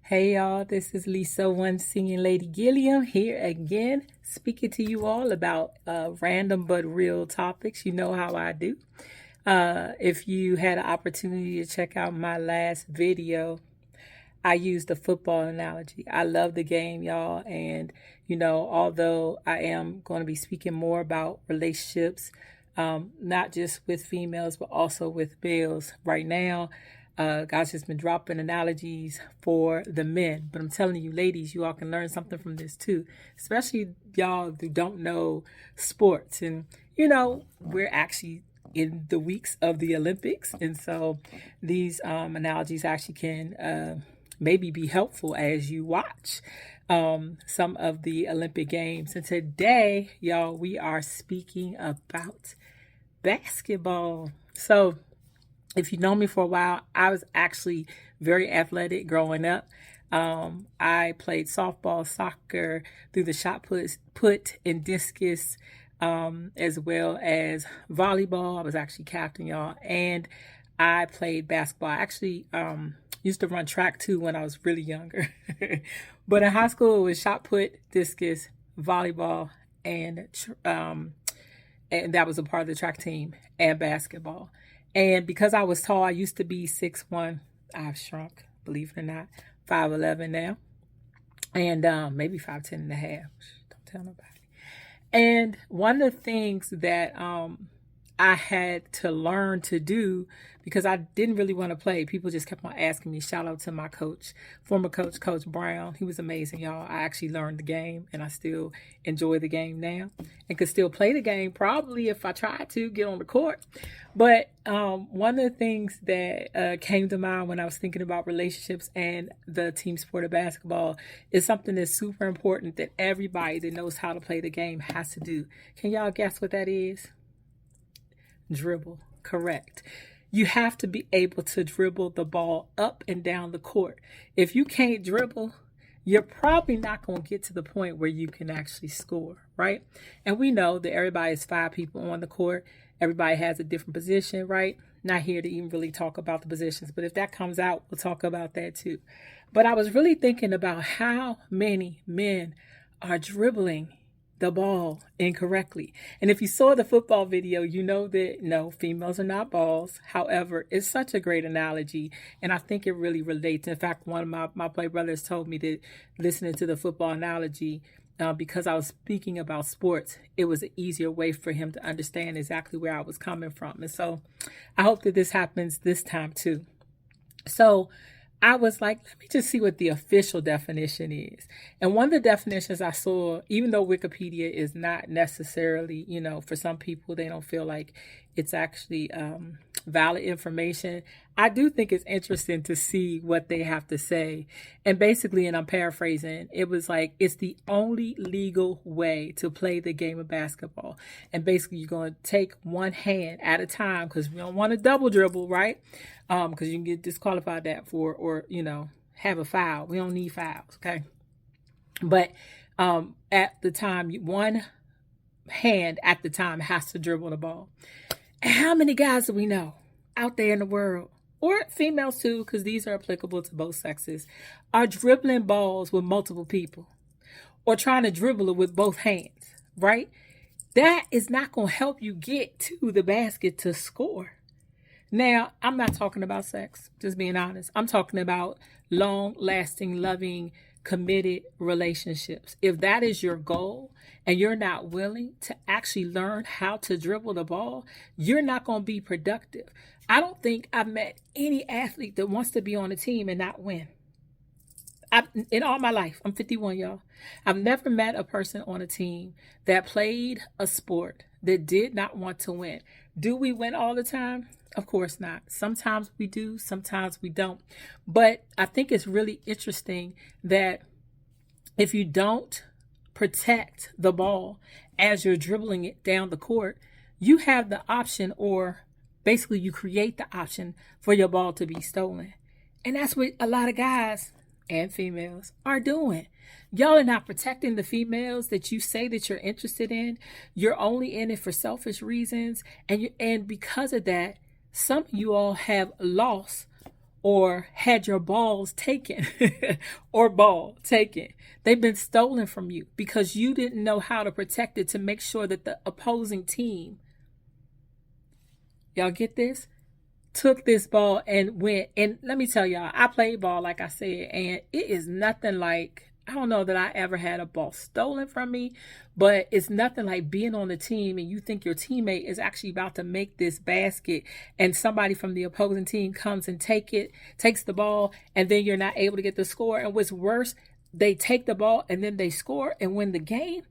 Hey y'all, this is Lisa One Singing Lady Gilliam here again, speaking to you all about random but real topics. You know how I do. If you had an opportunity to check out my last video, I used the football analogy. I love the game, y'all. And, although I am going to be speaking more about relationships, not just with females, but also with males right now, God's just been dropping analogies for the men. But I'm telling you, ladies, you all can learn something from this too, especially y'all who don't know sports. And, we're actually in the weeks of the Olympics. And so these analogies actually can maybe be helpful as you watch some of the Olympic Games. And today, y'all, we are speaking about basketball. So if you know me for a while, I was actually very athletic growing up. I played softball, soccer, through the shot put and discus, as well as volleyball. I was actually captain, y'all, and I played basketball. I actually used to run track too when I was really younger. But in high school, it was shot put, discus, volleyball, and that was a part of the track team, and basketball. And because I was tall, I used to be 6'1". I've shrunk, believe it or not, 5'11" now, and maybe 5'10" and a half. Don't tell nobody. And one of the things that I had to learn to do, because I didn't really want to play, people just kept on asking me. Shout out to my coach, former coach, Coach Brown. He was amazing, y'all. I actually learned the game, and I still enjoy the game now, and could still play the game probably if I tried to get on the court. But one of the things that came to mind when I was thinking about relationships and the team sport of basketball is something that's super important that everybody that knows how to play the game has to do. Can y'all guess what that is? Dribble. Correct. You have to be able to dribble the ball up and down the court. If you can't dribble, you're probably not going to get to the point where you can actually score, right? And we know that everybody is 5 people on the court. Everybody has a different position, right? Not here to even really talk about the positions, but if that comes out, we'll talk about that too. But I was really thinking about how many men are dribbling the ball incorrectly. And if you saw the football video, you know that no, females are not balls. However, it's such a great analogy, and I think it really relates. In fact, one of my play brothers told me that listening to the football analogy, because I was speaking about sports, it was an easier way for him to understand exactly where I was coming from. And so I hope that this happens this time too. So I was like, let me just see what the official definition is. And one of the definitions I saw, even though Wikipedia is not necessarily, for some people, they don't feel like it's actually valid information. I do think it's interesting to see what they have to say. And basically, and I'm paraphrasing, it was like, it's the only legal way to play the game of basketball. And basically, you're going to take one hand at a time, because we don't want to double dribble, right? Because you can get disqualified that for, or, have a foul. We don't need fouls, okay? But at the time, one hand at the time has to dribble the ball. And how many guys do we know out there in the world, or females too, because these are applicable to both sexes, are dribbling balls with multiple people or trying to dribble it with both hands, right? That is not going to help you get to the basket to score. Now, I'm not talking about sex, just being honest. I'm talking about long-lasting, loving, committed relationships. If that is your goal and you're not willing to actually learn how to dribble the ball, you're not going to be productive. I don't think I've met any athlete that wants to be on a team and not win. In all my life, I'm 51, y'all. I've never met a person on a team that played a sport that did not want to win. Do we win all the time? Of course not. Sometimes we do, sometimes we don't. But I think it's really interesting that if you don't protect the ball as you're dribbling it down the court, you have the option, or basically you create the option for your ball to be stolen. And that's what a lot of guys and females are doing. Y'all are not protecting the females that you say that you're interested in. You're only in it for selfish reasons. And because of that, some of you all have lost or had your balls taken or ball taken. They've been stolen from you because you didn't know how to protect it to make sure that the opposing team, y'all get this, took this ball and went. And let me tell y'all, I played ball, like I said, and it is nothing like, I don't know that I ever had a ball stolen from me, but it's nothing like being on the team and you think your teammate is actually about to make this basket and somebody from the opposing team comes and takes the ball, and then you're not able to get the score. And what's worse, they take the ball and then they score and win the game.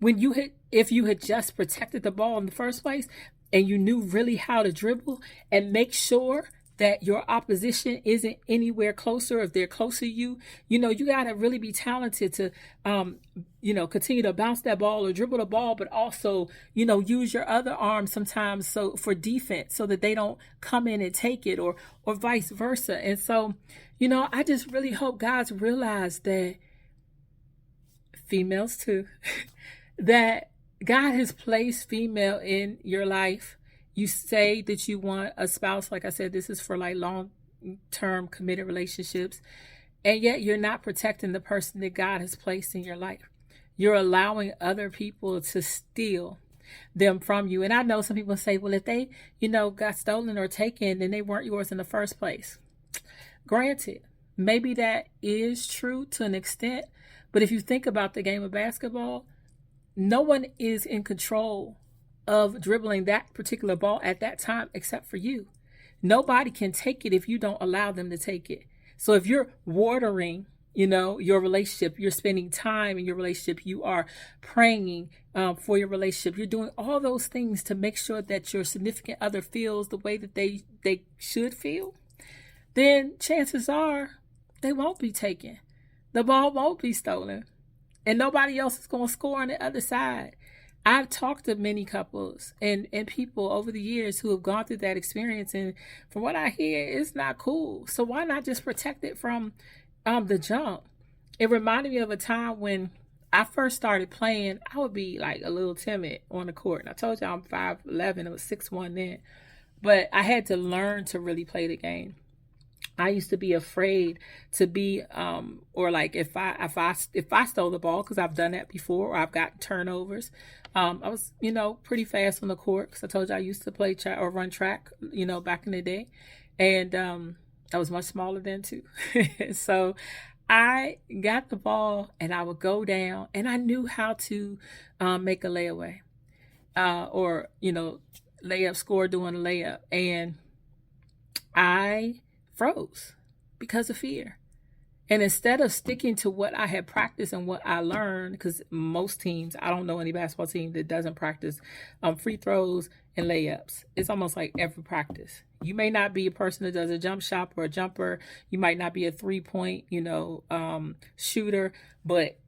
If you had just protected the ball in the first place and you knew really how to dribble and make sure that your opposition isn't anywhere closer, if they're closer to you, you got to really be talented to, continue to bounce that ball or dribble the ball, but also, use your other arm sometimes so for defense so that they don't come in and take it or vice versa. And so, I just really hope guys realize that, females too, that God has placed female in your life. You say that you want a spouse. Like I said, this is for like long-term committed relationships. And yet you're not protecting the person that God has placed in your life. You're allowing other people to steal them from you. And I know some people say, well, if they, got stolen or taken, then they weren't yours in the first place. Granted, maybe that is true to an extent. But if you think about the game of basketball, no one is in control of dribbling that particular ball at that time except for you. Nobody can take it if you don't allow them to take it. So if you're watering, your relationship, you're spending time in your relationship, you are praying for your relationship, you're doing all those things to make sure that your significant other feels the way that they should feel, then chances are they won't be taken. The ball won't be stolen. And nobody else is going to score on the other side. I've talked to many couples and people over the years who have gone through that experience. And from what I hear, it's not cool. So why not just protect it from the jump? It reminded me of a time when I first started playing. I would be like a little timid on the court. And I told you I'm 5'11". It was 6'1" then. But I had to learn to really play the game. I used to be afraid to be, or like if I stole the ball, because I've done that before, or I've gotten turnovers. I was, pretty fast on the court because I told you I used to play track or run track, back in the day, and I was much smaller then too. So I got the ball and I would go down, and I knew how to make a layaway, or layup, score doing a layup, and I froze because of fear. And instead of sticking to what I had practiced and what I learned, because most teams, I don't know any basketball team that doesn't practice free throws and layups. It's almost like every practice. You may not be a person that does a jump shot or a jumper. You might not be a 3-point, shooter, but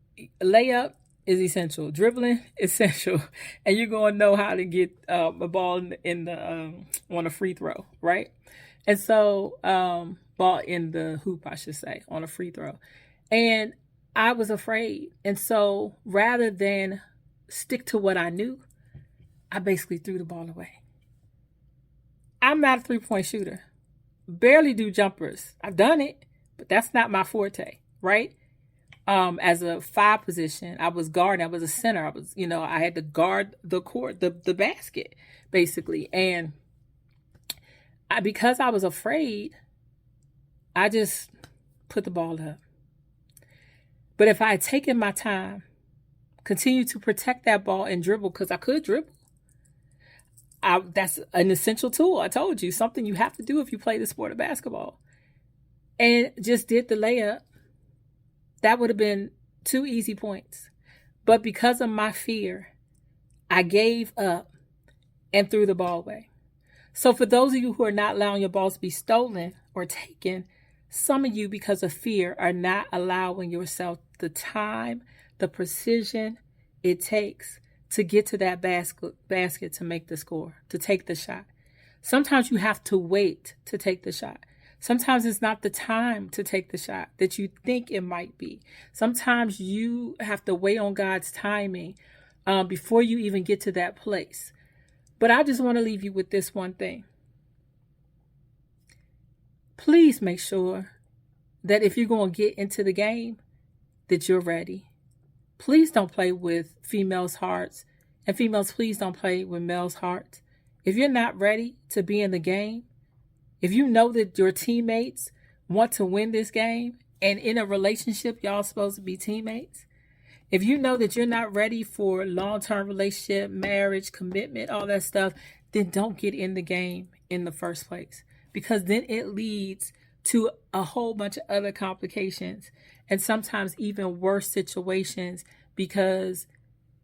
layup is essential. Dribbling essential, and you're going to know how to get a ball in the on a free throw, right? And so, ball in the hoop, I should say, on a free throw. And I was afraid. And so rather than stick to what I knew, I basically threw the ball away. I'm not a 3-point shooter. Barely do jumpers. I've done it, but that's not my forte, right? As a 5 position, I was guarding. I was a center. I was, I had to guard the court, the basket, basically. And because I was afraid, I just put the ball up. But if I had taken my time, continued to protect that ball and dribble, because I could dribble, that's an essential tool. I told you, something you have to do if you play the sport of basketball. And just did the layup, that would have been 2 easy points. But because of my fear, I gave up and threw the ball away. So for those of you who are not allowing your balls to be stolen or taken, some of you, because of fear, are not allowing yourself the time, the precision it takes to get to that basket to make the score, to take the shot. Sometimes you have to wait to take the shot. Sometimes it's not the time to take the shot that you think it might be. Sometimes you have to wait on God's timing before you even get to that place. But I just want to leave you with this one thing. please make sure that if you're going to get into the game, that you're ready. Please don't play with females' hearts. And females, please don't play with males' hearts. If you're not ready to be in the game, if you know that your teammates want to win this game, and in a relationship, y'all supposed to be teammates. If you know that you're not ready for long-term relationship, marriage, commitment, all that stuff, then don't get in the game in the first place. Because then it leads to a whole bunch of other complications and sometimes even worse situations because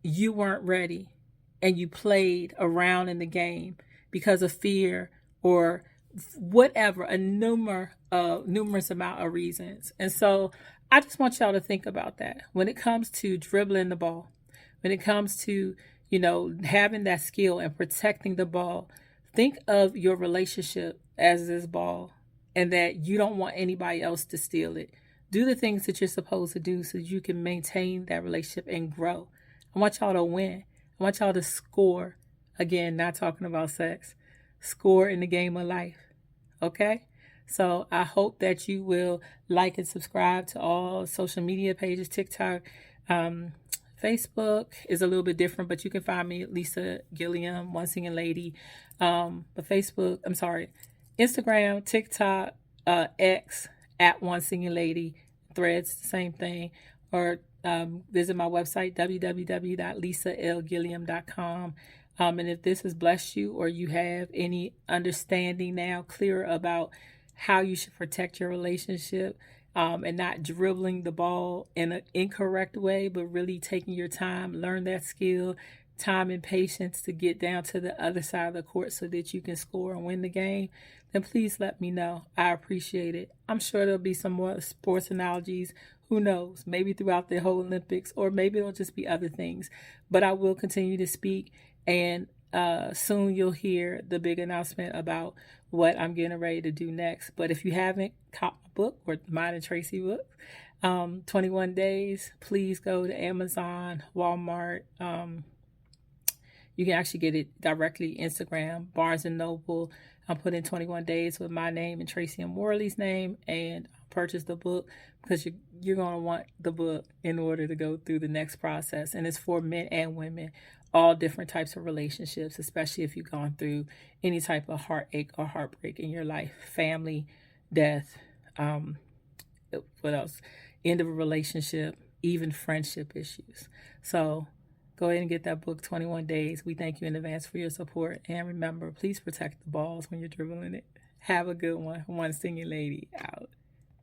you weren't ready and you played around in the game because of fear or whatever, a numerous amount of reasons. And so I just want y'all to think about that when it comes to dribbling the ball, when it comes to, having that skill and protecting the ball. Think of your relationship as this ball and that you don't want anybody else to steal it. Do the things that you're supposed to do so you can maintain that relationship and grow. I want y'all to win. I want y'all to score. Again, not talking about sex. Score in the game of life. Okay? So I hope that you will like and subscribe to all social media pages, TikTok, Facebook is a little bit different, but you can find me at Lisa Gilliam, One Singing Lady. But Instagram, TikTok, X at One Singing Lady, Threads, the same thing. Or visit my website, www.lisalgilliam.com. And if this has blessed you or you have any understanding now clearer about how you should protect your relationship, and not dribbling the ball in an incorrect way, but really taking your time, learn that skill, time and patience to get down to the other side of the court so that you can score and win the game, then please let me know. I appreciate it. I'm sure there'll be some more sports analogies. Who knows? Maybe throughout the whole Olympics, or maybe it'll just be other things. But I will continue to speak, and soon you'll hear the big announcement about what I'm getting ready to do next. But if you haven't caught my book, or mine and Tracy book, 21 Days, please go to Amazon, Walmart. You can actually get it directly Instagram, Barnes & Noble. I'm putting 21 Days with my name and Tracy and Morley's name, and purchase the book because you're going to want the book in order to go through the next process. And it's for men and women, all different types of relationships, especially if you've gone through any type of heartache or heartbreak in your life, family, death, what else? End of a relationship, even friendship issues. So go ahead and get that book, 21 Days. We thank you in advance for your support. And remember, please protect the balls when you're dribbling it. Have a good one. One Singing Lady out.